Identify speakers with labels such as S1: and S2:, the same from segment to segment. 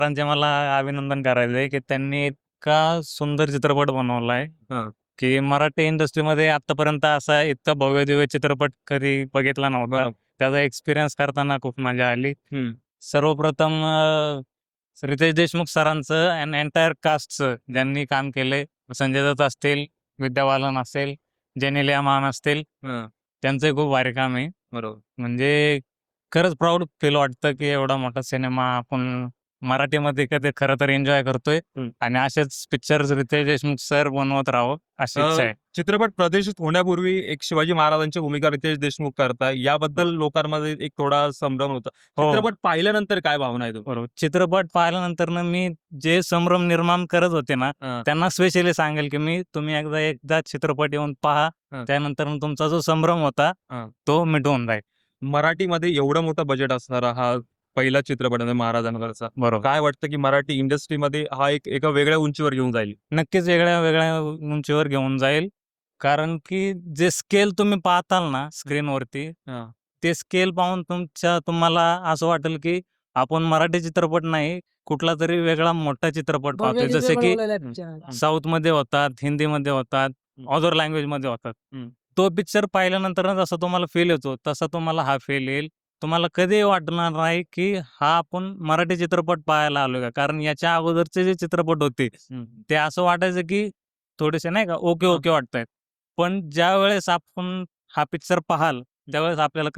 S1: सरांचे मला अभिनंदन करायचं आहे की त्यांनी इतका सुंदर चित्रपट बनवलाय
S2: हां.
S1: की मराठी इंडस्ट्रीमध्ये आतापर्यंत असा इतका भव्य दिव्य चित्रपट कधी बघितला नव्हता.
S2: बरोबर.
S1: त्याचा एक्सपिरियन्स करताना खूप मजा आली.
S2: हं.
S1: सर्वप्रथम रितेश देशमुख सरांचं अँड एंटायर कास्टचं ज्यांनी काम केलंय, संजय दत्त असतील, विद्या बालन असेल, जेनेलिया मान असतील,
S2: हां.
S1: त्यांचंही खूप भारी काम आहे.
S2: बरोबर.
S1: म्हणजे खरंच प्राऊड फील वाटतं की एवढा मोठा सिनेमा आपण मराठीमध्ये कधी खरं तर एन्जॉय करतोय आणि असेच पिक्चर्स रितेश देशमुख सर बनवत राहावं अशी इच्छा आहे.
S2: चित्रपट प्रदर्शित होण्यापूर्वी एक शिवाजी महाराजांची भूमिका रितेश देशमुख करताय. याबद्दल लोकांमध्ये एक थोडा संभ्रम होता.
S1: हो.
S2: चित्रपट पाहिल्यानंतर काय भावना आहे
S1: बरोबर. चित्रपट पाहिल्यानंतर ना मी जे संभ्रम निर्माण करत होते ना,
S2: हां.
S1: त्यांना स्पेशली सांगेल की तुम्ही एकदा चित्रपट येऊन पहा.
S2: हां.
S1: त्यानंतर तुमचा जो संभ्रम होता
S2: हां.
S1: तो मिटवून जाईल.
S2: मराठीमध्ये एवढं मोठं बजेट असणारा हा पहिला चित्रपट आहे महाराजांवरचा.
S1: बरोबर.
S2: काय वाटतं की मराठी इंडस्ट्रीमध्ये हा एका वेगळ्या उंचीवर घेऊन जाईल?
S1: नक्कीच वेगळ्या उंचीवर घेऊन जाईल. कारण की जे स्केल तुम्ही पाहताल ना स्क्रीनवरती,
S2: हां.
S1: ते स्केल पाहून तुम्हाला असं वाटेल की आपण मराठी चित्रपट नाही, कुठला तरी वेगळा मोठा चित्रपट पाहतोय. जसे की साऊथमध्ये होतात, हिंदीमध्ये होतात, अदर लँग्वेजमध्ये होतात.
S2: हं.
S1: तो पिक्चर पाहिल्यानंतर जसा तुम्हाला फील येतो, तसा तुम्हाला हा फील येईल. तुम्हाला कधीही वाटणार नाही की हा आपण मराठी चित्रपट पाहायला आलोय का? कारण याच्या अगोदरचे जे चित्रपट होते, ते असं वाटायचं की थोडेसे नाही का ओके वाटतायत. पण ज्यावेळेस आपण हा पिक्चर पाहाल, त्यावेळेस आपल्याला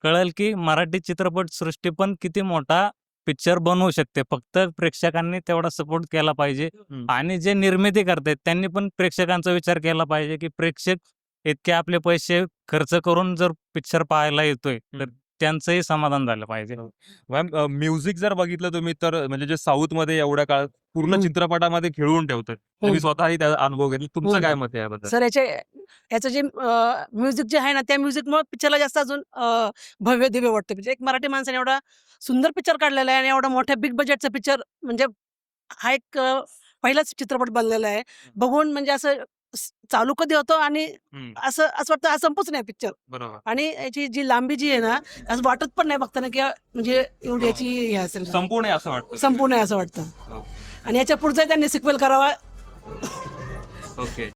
S1: कळेल की मराठी चित्रपटसृष्टी पण किती मोठा पिक्चर बनवू शकते. फक्त प्रेक्षकांनी तेवढा सपोर्ट केला पाहिजे आणि जे निर्मिती करतायत त्यांनी पण प्रेक्षकांचा विचार केला पाहिजे की प्रेक्षक इतके आपले पैसे खर्च करून जर पिक्चर पाहायला येतोय, तर त्यांचंही समाधान झालं पाहिजे.
S2: मॅम म्युझिक जर बघितलं तुम्ही तर म्हणजे जे साऊथमध्ये एवढ्या काळात पूर्ण चित्रपटामध्ये खेळून ठेवतात. तुम्ही स्वतःही त्याचा अनुभव घेतला. तुमचं काय मत आहे याबद्दल?
S3: सर याचं जे म्युझिक जे आहे ना, त्या म्युझिकमुळे पिक्चरला जास्त अजून भव्य दिव्य वाटतं. म्हणजे एक मराठी माणसाने एवढा सुंदर पिक्चर काढलेला आहे आणि एवढा मोठ्या बिग बजेटचा पिक्चर म्हणजे हा एक पहिलाच चित्रपट बनलेला आहे. बघून म्हणजे असं चालू कधी होतो आणि असं वाटतं हा संपूच नाही पिक्चर.
S2: बरोबर.
S3: आणि याची जी लांबी जी आहे ना, असं वाटत पण नाही बघताना की म्हणजे एवढी याची हे असेल
S2: संपूर्ण आहे असं वाटतं.
S3: संपूर्ण आहे असं वाटतं.
S2: हो.
S3: आणि याच्या पुढचा त्यांनी सिक्वेल करावा.
S2: ओके.